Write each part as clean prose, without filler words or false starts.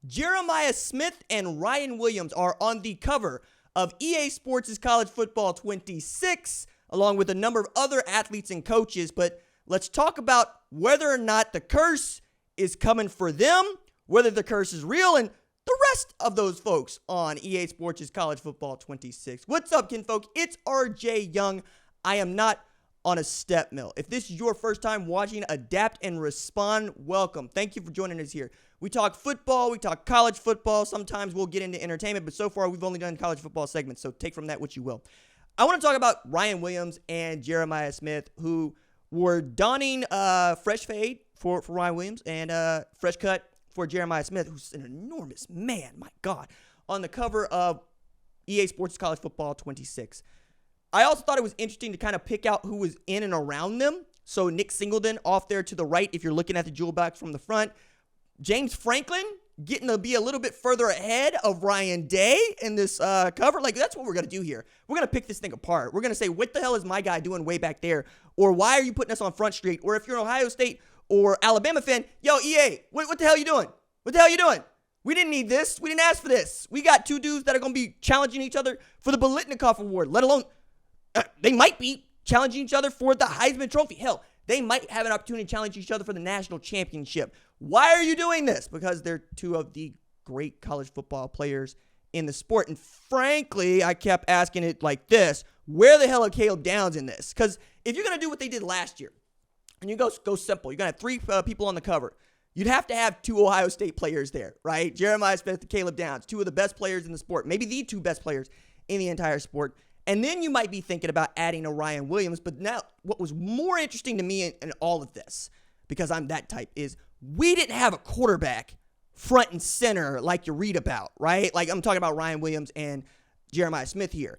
Jeremiah Smith and Ryan Williams are on the cover of EA Sports' College Football 26, along with a number of other athletes and coaches. But let's talk about whether or not the curse is coming for them, whether the curse is real, and the rest of those folks on EA Sports' College Football 26. What's up, kinfolk? It's RJ Young. I am not on a step mill. If this is your first time watching Adapt and Respond, welcome. Thank you for joining us here. We talk football, we talk college football. Sometimes we'll get into entertainment, but so far we've only done college football segments, so take from that what you will. I want to talk about Ryan Williams and Jeremiah Smith, who were donning fresh fade for Ryan Williams and fresh cut for Jeremiah Smith, who's an enormous man, my God, on the cover of EA Sports College Football 26. I also thought it was interesting to kind of pick out who was in and around them. So Nick Singleton off there to the right, if you're looking at the jewel box from the front. James Franklin getting to be a little bit further ahead of Ryan Day in this cover. Like, that's what we're going to do here. We're going to pick this thing apart. We're going to say, what the hell is my guy doing way back there? Or why are you putting us on Front Street? Or if you're an Ohio State or Alabama fan, yo, EA, what the hell you doing? What the hell you doing? We didn't need this. We didn't ask for this. We got two dudes that are going to be challenging each other for the Biletnikoff Award, let alone they might be challenging each other for the Heisman Trophy. Hell, they might have an opportunity to challenge each other for the national championship. Why are you doing this? Because they're two of the great college football players in the sport. And frankly, I kept asking it like this: where the hell are Caleb Downs in this? Because if you're going to do what they did last year, and you go simple, you're going to have three people on the cover, you'd have to have two Ohio State players there, right? Jeremiah Smith and Caleb Downs, two of the best players in the sport, maybe the two best players in the entire sport. And then you might be thinking about adding a Ryan Williams. But now what was more interesting to me in all of this, because I'm that type, is we didn't have a quarterback front and center like you read about, right? Like, I'm talking about Ryan Williams and Jeremiah Smith here.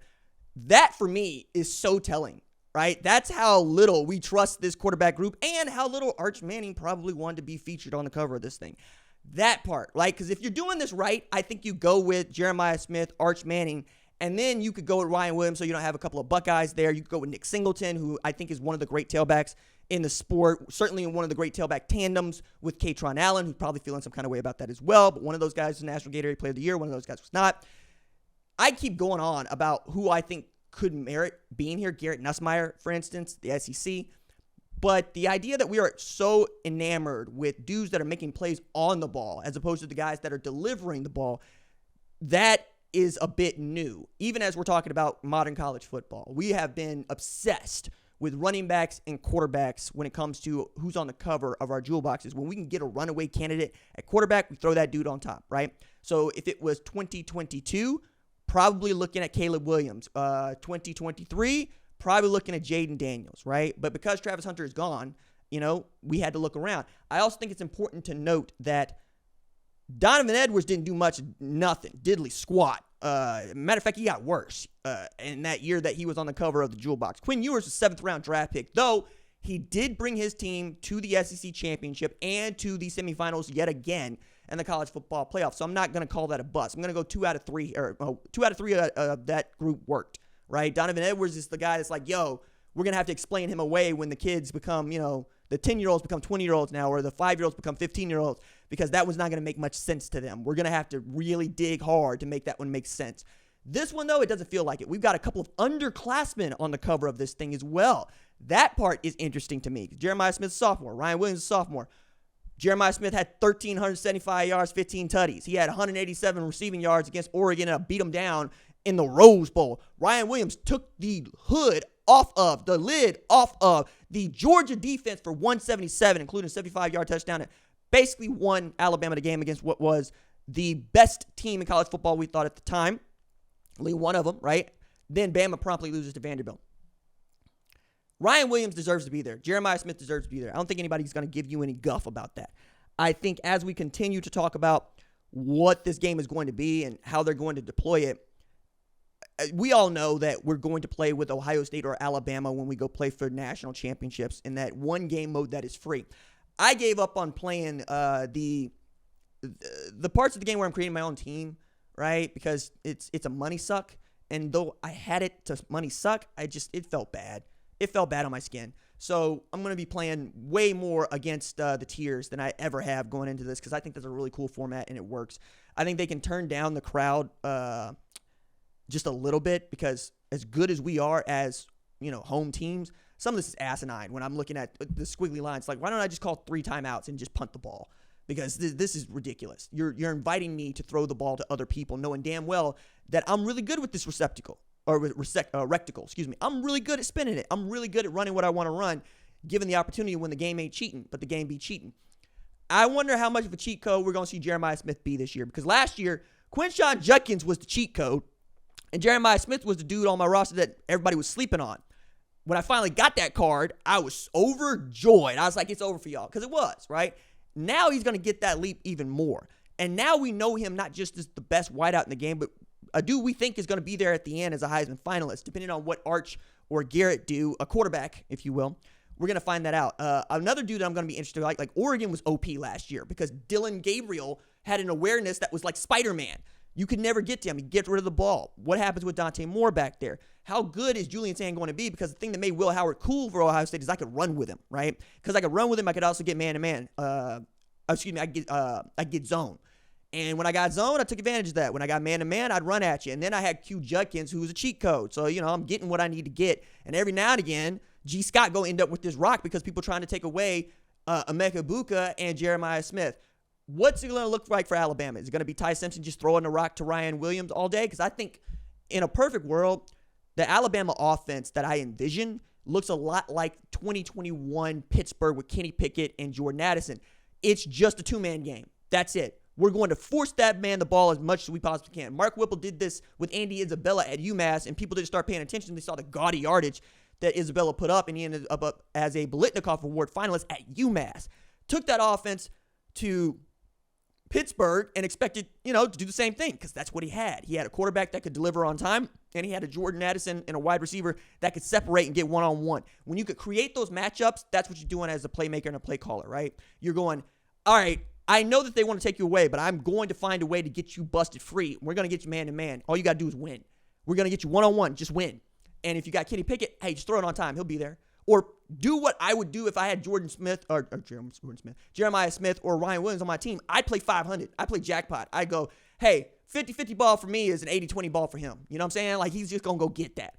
That, for me, is so telling, right? That's how little we trust this quarterback group and how little Arch Manning probably wanted to be featured on the cover of this thing. That part, right? Because if you're doing this right, I think you go with Jeremiah Smith, Arch Manning, and then you could go with Ryan Williams so you don't have a couple of Buckeyes there. You could go with Nick Singleton, who I think is one of the great tailbacks in the sport, certainly in one of the great tailback tandems with Katron Allen, who's probably feeling some kind of way about that as well. But one of those guys is National Gatorade Player of the Year. One of those guys was not. I keep going on about who I think could merit being here. Garrett Nussmeier, for instance, the SEC. But the idea that we are so enamored with dudes that are making plays on the ball as opposed to the guys that are delivering the ball, that is a bit new. Even as we're talking about modern college football, we have been obsessed with running backs and quarterbacks when it comes to who's on the cover of our jewel boxes. When we can get a runaway candidate at quarterback, we throw that dude on top, right? So if it was 2022, probably looking at Caleb Williams. 2023, probably looking at Jaden Daniels, right? But because Travis Hunter is gone, we had to look around. I also think it's important to note that Donovan Edwards didn't do nothing, diddly squat. Matter of fact, he got worse in that year that he was on the cover of the jewel box. Quinn Ewers was a 7th-round draft pick, though he did bring his team to the SEC championship and to the semifinals yet again in the college football playoff. So I'm not going to call that a bust. I'm going to go 2 out of 3, or 2 out of 3 of that group worked, right? Donovan Edwards is the guy that's like, yo, we're going to have to explain him away when the kids become, the 10-year-olds become 20-year-olds now, or the 5-year-olds become 15-year-olds, because that was not going to make much sense to them. We're going to have to really dig hard to make that one make sense. This one, though, it doesn't feel like it. We've got a couple of underclassmen on the cover of this thing as well. That part is interesting to me. Jeremiah Smith's sophomore. Ryan Williams is sophomore. Jeremiah Smith had 1,375 yards, 15 tutties. He had 187 receiving yards against Oregon and beat them down in the Rose Bowl. Ryan Williams took the lid off of the Georgia defense for 177, including a 75-yard touchdown, and basically won Alabama the game against what was the best team in college football we thought at the time. Only one of them, right? Then Bama promptly loses to Vanderbilt. Ryan Williams deserves to be there. Jeremiah Smith deserves to be there. I don't think anybody's going to give you any guff about that. I think as we continue to talk about what this game is going to be and how they're going to deploy it, we all know that we're going to play with Ohio State or Alabama when we go play for national championships in that one game mode that is free. I gave up on playing the parts of the game where I'm creating my own team, right? Because it's a money suck. And though I had it to money suck, it felt bad. It felt bad on my skin. So I'm going to be playing way more against the tiers than I ever have going into this because I think that's a really cool format and it works. I think they can turn down the crowd just a little bit because as good as we are as, home teams, some of this is asinine when I'm looking at the squiggly lines. Like, why don't I just call 3 timeouts and just punt the ball? Because this is ridiculous. You're inviting me to throw the ball to other people knowing damn well that I'm really good with this reticle. I'm really good at spinning it. I'm really good at running what I want to run, given the opportunity when the game ain't cheating, but the game be cheating. I wonder how much of a cheat code we're going to see Jeremiah Smith be this year. Because last year, Quinshon Judkins was the cheat code, and Jeremiah Smith was the dude on my roster that everybody was sleeping on. When I finally got that card, I was overjoyed. I was like, it's over for y'all. Because it was, right? Now he's going to get that leap even more. And now we know him not just as the best wideout in the game, but a dude we think is going to be there at the end as a Heisman finalist, depending on what Arch or Garrett do, a quarterback, if you will. We're going to find that out. Another dude that I'm going to be interested in, like Oregon was OP last year because Dylan Gabriel had an awareness that was like Spider-Man. You could never get to him. He'd get rid of the ball. What happens with Dante Moore back there? How good is Julian Sand going to be? Because the thing that made Will Howard cool for Ohio State is I could run with him, right? Because I could run with him, I could also get man-to-man. I get zone. And when I got zone, I took advantage of that. When I got man-to-man, I'd run at you. And then I had Q Judkins, who was a cheat code. So, I'm getting what I need to get. And every now and again, G. Scott go end up with this rock because people trying to take away Emeka Buka and Jeremiah Smith. What's it going to look like for Alabama? Is it going to be Ty Simpson just throwing the rock to Ryan Williams all day? Because I think in a perfect world, the Alabama offense that I envision looks a lot like 2021 Pittsburgh with Kenny Pickett and Jordan Addison. It's just a two-man game. That's it. We're going to force that man the ball as much as we possibly can. Mark Whipple did this with Andy Isabella at UMass, and people didn't start paying attention. They saw the gaudy yardage that Isabella put up, and he ended up as a Biletnikoff Award finalist at UMass. Took that offense to Pittsburgh and expected, to do the same thing because that's what he had. He had a quarterback that could deliver on time, and he had a Jordan Addison and a wide receiver that could separate and get one-on-one. When you could create those matchups, that's what you're doing as a playmaker and a play caller, right? You're going, all right, I know that they want to take you away, but I'm going to find a way to get you busted free. We're going to get you man-to-man. All you got to do is win. We're going to get you one-on-one. Just win. And if you got Kenny Pickett, hey, just throw it on time. He'll be there. Or do what I would do if I had Jeremiah Smith or Ryan Williams on my team. I'd play 500. I'd play jackpot. I'd go, hey, 50-50 ball for me is an 80-20 ball for him. You know what I'm saying? Like, he's just going to go get that.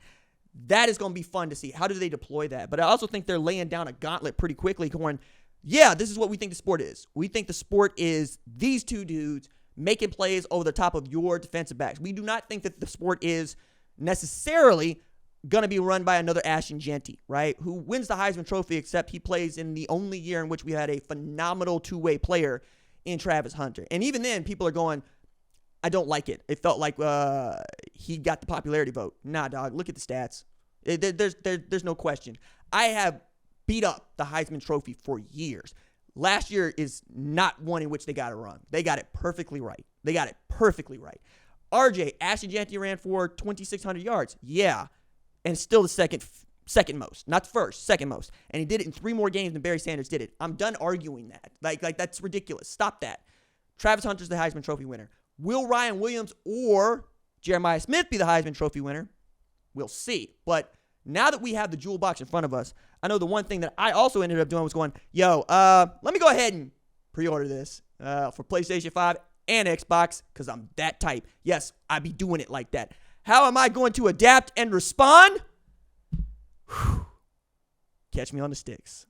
That is going to be fun to see. How do they deploy that? But I also think they're laying down a gauntlet pretty quickly going, yeah, this is what we think the sport is. We think the sport is these two dudes making plays over the top of your defensive backs. We do not think that the sport is necessarily going to be run by another Ashton Jeanty, right? Who wins the Heisman Trophy, except he plays in the only year in which we had a phenomenal two-way player in Travis Hunter. And even then, people are going, I don't like it. It felt like he got the popularity vote. Nah, dog, look at the stats. There's no question. I have beat up the Heisman Trophy for years. Last year is not one in which they got it wrong. They got it perfectly right. RJ, Ashton Jeanty ran for 2,600 yards. Yeah. And still the second most. Not the first, second most. And he did it in 3 more games than Barry Sanders did it. I'm done arguing that. Like that's ridiculous. Stop that. Travis Hunter's the Heisman Trophy winner. Will Ryan Williams or Jeremiah Smith be the Heisman Trophy winner? We'll see. But now that we have the jewel box in front of us, I know the one thing that I also ended up doing was going, let me go ahead and pre-order this for PlayStation 5 and Xbox because I'm that type. Yes, I be doing it like that. How am I going to adapt and respond? Catch me on the sticks.